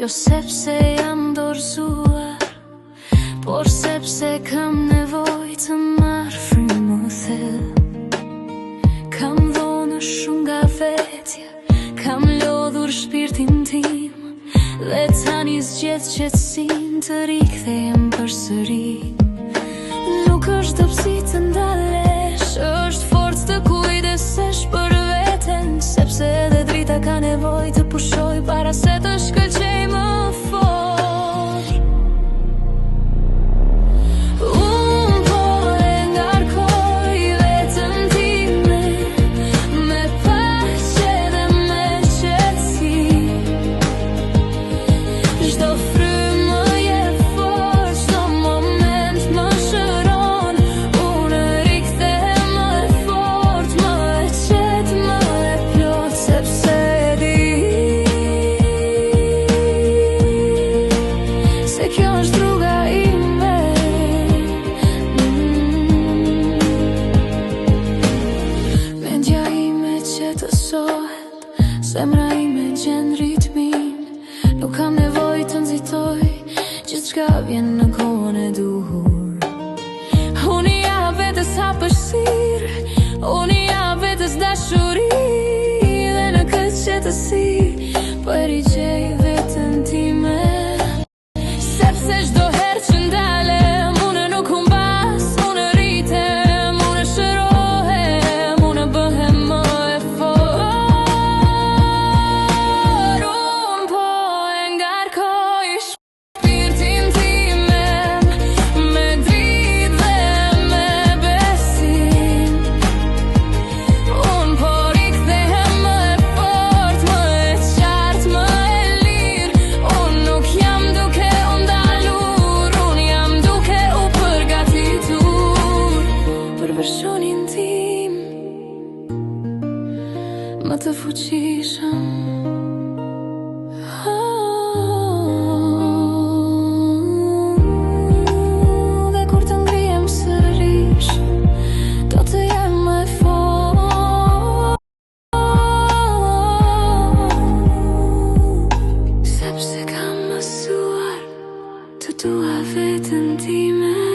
Jo sepse jam dorëzuar, por sepse kam nevojë të marr frymë më thellë. Kam dhënë shumë nga vetja, kam lodhur shpirtin tim, dhe tani zgjedh qetësinë të rikthehem përsëri. Nuk është dobësi të ndalesh, është forcë të kujdesesh për veten, sepse edhe drita ka nevojë të pushoj para se të shkëlqej më fort. Unë po e ngarkoj veten time, me paqe dhe me qetësi. Çdo frymë më jep forcë, çdo moment më shëron. Unë rikthehem më e fortë, më e qetë, më e plot, sepse e di se kjo është rruga ime. Mendja ime qetësohet, zemra ime gjen ritmin. Nuk kam nevojë të nxitoj, gjithçka vjen në kohën e duhur. Unë i jap vetes hapësirë, unë i jap vetes dashuri, dhe në këtë qetësi po e rigjej veten time. Sepse çdo herë që ndalem, unë nuk humbas, unë rritem, unë shërohem, unë bëhem më e fortë. Unë po e ngarkoj shpirtin time, me dritë dhe me besim. Unë po rikthehem më e fortë, më e qartë, më e lirë. Unë nuk jam duke u ndalur, unë jam duke u përgatitur për versionin tim më të fuqishëm. Dhe kur të ngrihem sërish, do të jem më e fortë, sepse kam mësuar të dua veten time.